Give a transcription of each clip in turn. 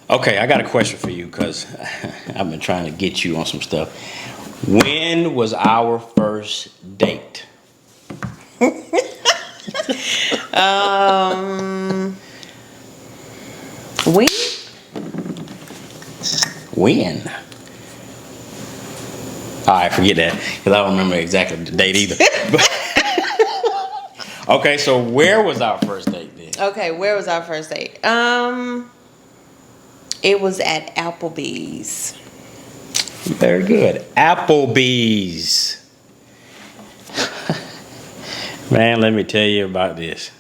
Okay, I got a question for you because I've been trying to get you on some stuff. When was our first date? When? When? All right, forget that because I don't remember exactly the date either. Okay, so where was our first date then? Okay, where was our first date? It was at Applebee's. Very good. Applebee's. Man, let me tell you about this.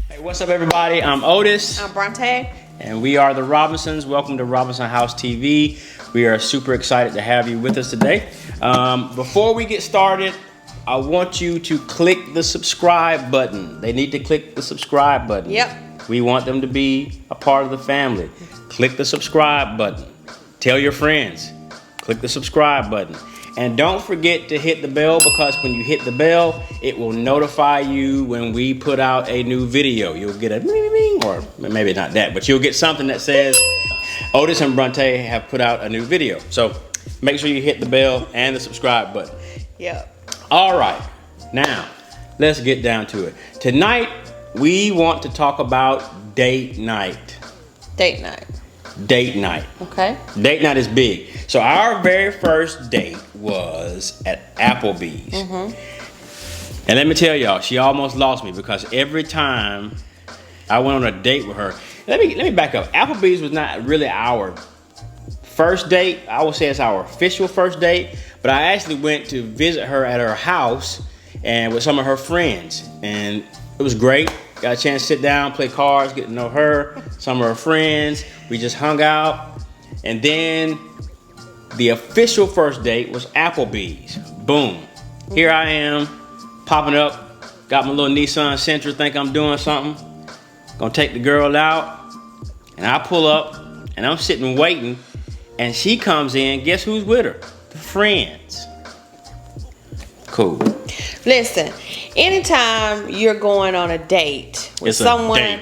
Hey, what's up, everybody? I'm Otis. I'm Brante. And we are the Robinsons. Welcome to Robinson House TV. We are super excited to have you with us today. Before we get started, I want you to click the subscribe button. They need to click the subscribe button. Yep. We want them to be a part of the family. Click the subscribe button. Tell your friends. Click the subscribe button. And don't forget to hit the bell, because when you hit the bell, it will notify you when we put out a new video. You'll get a ding, or maybe not that, but you'll get something that says Otis and Brante have put out a new video. So make sure you hit the bell and the subscribe button. Yep. All right, now let's get down to it. Tonight, we want to talk about date night. Date night. Date night. Okay. Date night is big. So our very first date was at Applebee's. Mm-hmm. And let me tell y'all, she almost lost me because every time I went on a date with her, let me back up. Applebee's was not really our first date. I would say it's our official first date, but I actually went to visit her at her house and with some of her friends, and it was great. Got a chance to sit down, play cards, get to know her, some of her friends. We just hung out. And then the official first date was Applebee's. Boom. Here I am, popping up, got my little Nissan Sentra, think I'm doing something. Gonna take the girl out, and I pull up, and I'm sitting waiting, and she comes in, guess who's with her? The friends. Cool. Listen, anytime you're going on a date with someone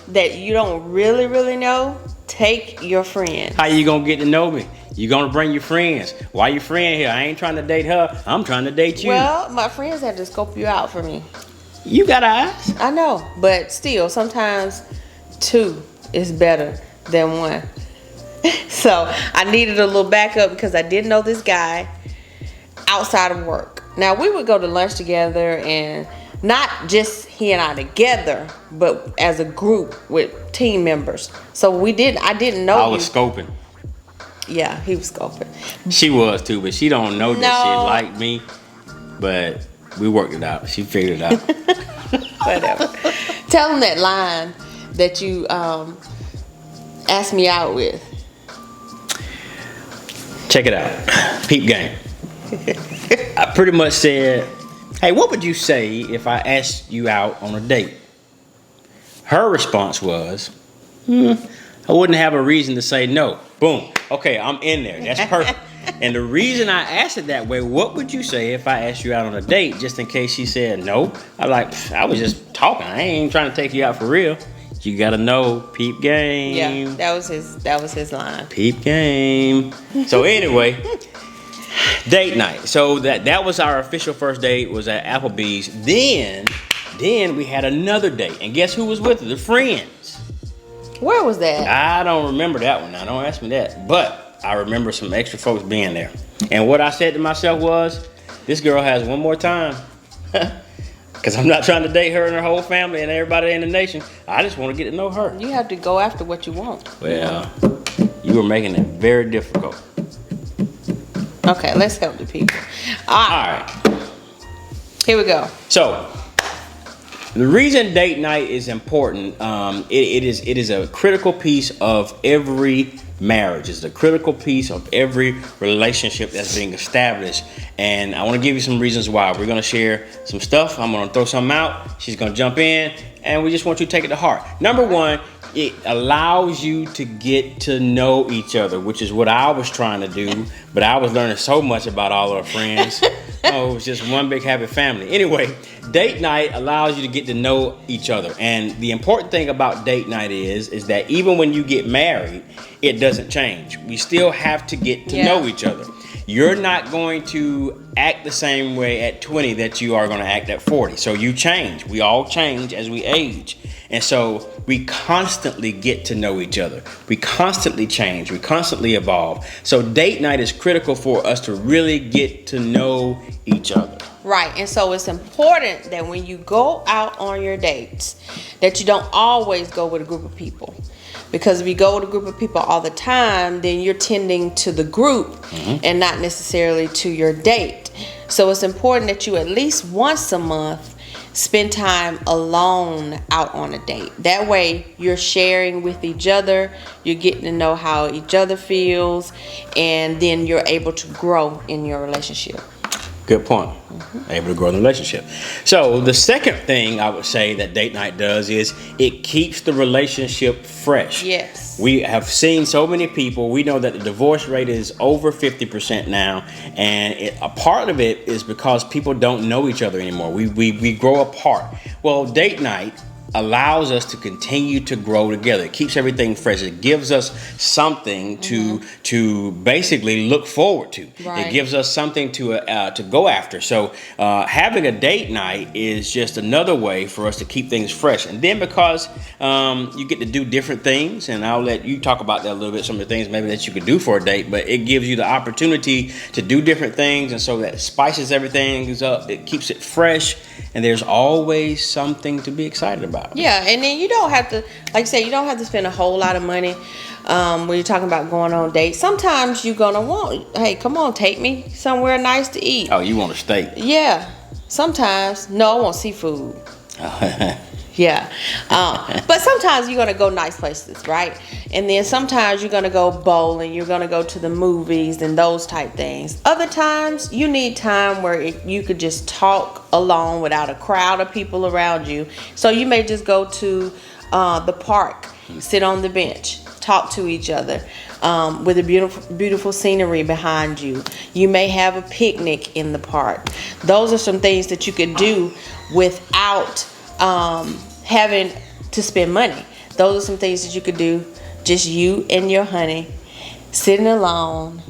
that you don't really know, take your friends. How you gonna get to know me? You gonna bring your friends. Why your friend here? I ain't trying to date her. I'm trying to date you. Well, my friends had to scope you out for me. You got eyes. I know, but still, sometimes two is better than one. So I needed a little backup because I didn't know this guy outside of work. Now, we would go to lunch together, and not just he and I together, but as a group with team members. So I didn't know. I was scoping. Yeah, he was scoping. She was too, but she don't know that she liked me. But we worked it out. She figured it out. Whatever. Tell him that line that you asked me out with. Check it out. Peep Game. I pretty much said, hey, what would you say if I asked you out on a date? Her response was, I wouldn't have a reason to say no. Boom. Okay, I'm in there. That's perfect. And the reason I asked it that way, what would you say if I asked you out on a date, just in case she said no? I was just talking. I ain't trying to take you out for real. You gotta know, Peep Game. Yeah, that was his line. Peep Game. So anyway, date night. So that was our official first date, was at Applebee's. Then we had another date, and guess who was with her? The friends. Where was that? I don't remember that one. Now don't ask me that, but I remember some extra folks being there. And what I said to myself was, this girl has one more time. Because I'm not trying to date her and her whole family and everybody in the nation. I just want to get to know her. You have to go after what you want. Well, you were making it very difficult. Okay, let's help the people. All right. Here we go. So, the reason date night is important, it is a critical piece of every marriage. It's a critical piece of every relationship that's being established. And I want to give you some reasons why. We're going to share some stuff. I'm going to throw something out. She's going to jump in. And we just want you to take it to heart. Number one, it allows you to get to know each other, which is what I was trying to do. But I was learning so much about all our friends. Oh, it was just one big happy family. Anyway, date night allows you to get to know each other. And the important thing about date night is that even when you get married, it doesn't change. We still have to get to know each other. You're not going to act the same way at 20 that you are going to act at 40. So you change. We all change as we age. And so we constantly get to know each other. We constantly change. We constantly evolve. So date night is critical for us to really get to know each other. Right. And so it's important that when you go out on your dates, that you don't always go with a group of people. Because if you go with a group of people all the time, then you're tending to the group and not necessarily to your date. So it's important that you at least once a month spend time alone out on a date. That way you're sharing with each other, you're getting to know how each other feels, and then you're able to grow in your relationship. Good point. Able to grow in the relationship. So the second thing I would say that date night does is it keeps the relationship fresh. Yes. We have seen so many people. We know that the divorce rate is over 50% now, and a part of it is because people don't know each other anymore. We grow apart. Well, date night allows us to continue to grow together. It keeps everything fresh. It gives us something to basically look forward to. Right. It gives us something to go after. So having a date night is just another way for us to keep things fresh. And then because you get to do different things, and I'll let you talk about that a little bit, some of the things maybe that you could do for a date, but it gives you the opportunity to do different things, and so that spices everything up. It keeps it fresh, and there's always something to be excited about. Yeah, and then you don't have to, like I said, you don't have to spend a whole lot of money when you're talking about going on dates. Sometimes you're going to want, hey, come on, take me somewhere nice to eat. Oh, you want a steak? Yeah. Sometimes. No, I want seafood. Yeah. But sometimes you're going to go nice places, right? And then sometimes you're going to go bowling. You're going to go to the movies and those type things. Other times you need time where you could just talk alone without a crowd of people around you. So you may just go to the park, sit on the bench, talk to each other with a beautiful, beautiful scenery behind you. You may have a picnic in the park. Those are some things that you could do without having to spend money. Those are some things that you could do, just you and your honey, sitting alone,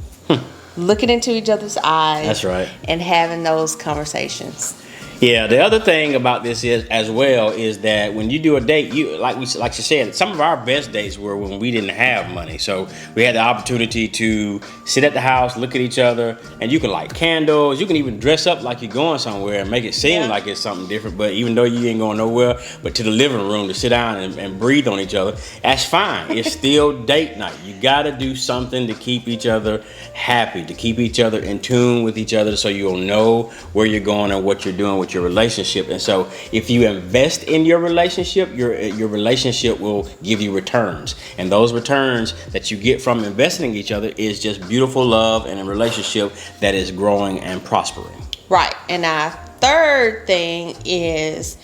looking into each other's eyes. That's right. And having those conversations. Yeah, the other thing about this is as well is that when you do a date, you like you said, some of our best dates were when we didn't have money. So we had the opportunity to sit at the house, look at each other, and you can light candles. You can even dress up like you're going somewhere and make it seem like it's something different. But even though you ain't going nowhere, but to the living room to sit down and breathe on each other, that's fine. It's still date night. You got to do something to keep each other happy, to keep each other in tune with each other, so you'll know where you're going and what you're doing with your relationship. And so if you invest in your relationship, your relationship will give you returns, and those returns that you get from investing in each other is just beautiful love and a relationship that is growing and prospering. Right. And our third thing is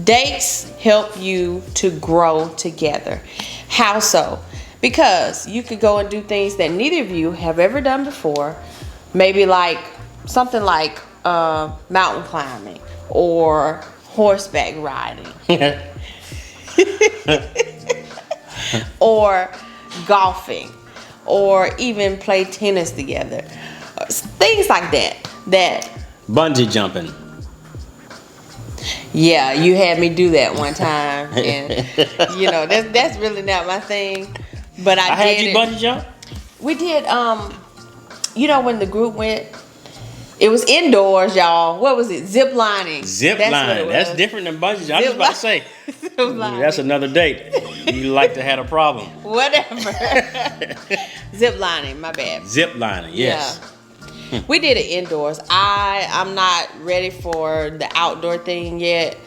dates help you to grow together. How so? Because you could go and do things that neither of you have ever done before, maybe like something like mountain climbing or horseback riding or golfing, or even play tennis together, things like that. Bungee jumping. Yeah, you had me do that one time, and you know that's really not my thing, but I did had you it. bungee jump? We did. You know, when the group went, it was indoors, y'all. What was it? Zip lining. Zip lining. That's different than bungee jumping. I was just about to say. That's another date. You like to have a problem. Whatever. Zip lining. My bad. Zip lining. Yes. Yeah. We did it indoors. I'm not ready for the outdoor thing yet.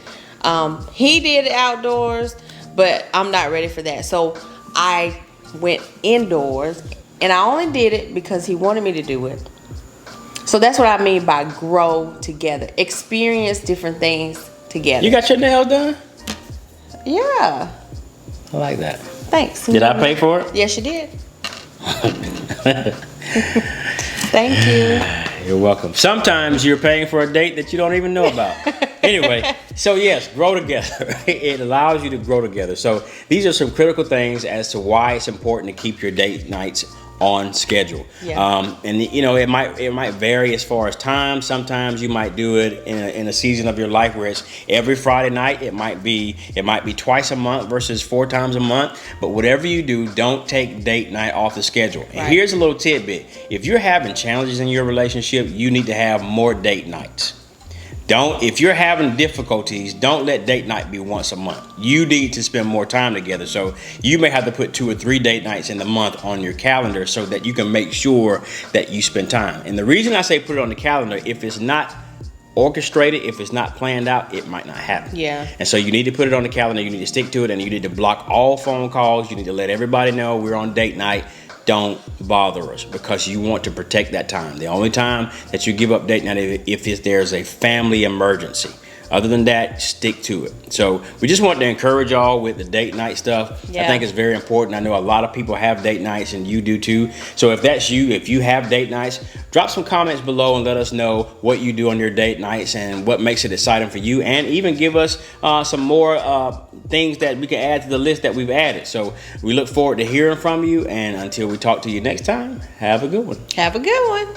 He did it outdoors, but I'm not ready for that. So I went indoors, and I only did it because he wanted me to do it. So that's what I mean by grow together. Experience different things together. You got your nails done? Yeah. I like that. Thanks. Did I pay for it? Yes, you did. Thank you. You're welcome. Sometimes you're paying for a date that you don't even know about. Anyway, so yes, grow together. It allows you to grow together. So these are some critical things as to why it's important to keep your date nights on schedule. Yeah. And you know, it might vary as far as time. Sometimes you might do it in a season of your life where it's every Friday night. It might be twice a month versus 4 times a month. But whatever you do, don't take date night off the schedule. And here's a little tidbit: if you're having challenges in your relationship, you need to have more date nights. If you're having difficulties, don't let date night be once a month. You need to spend more time together. So you may have to put 2 or 3 date nights in the month on your calendar so that you can make sure that you spend time. And the reason I say put it on the calendar, if it's not orchestrated, if it's not planned out, it might not happen. Yeah. And so you need to put it on the calendar. You need to stick to it, and you need to block all phone calls. You need to let everybody know we're on date night. Don't bother us, because you want to protect that time. The only time that you give up date night if there's a family emergency. Other than that, stick to it. So we just want to encourage y'all with the date night stuff. Yeah. I think it's very important. I know a lot of people have date nights, and you do too. So if that's you, if you have date nights, drop some comments below and let us know what you do on your date nights and what makes it exciting for you, and even give us some more things that we can add to the list that we've added. So we look forward to hearing from you, and until we talk to you next time, have a good one. Have a good one.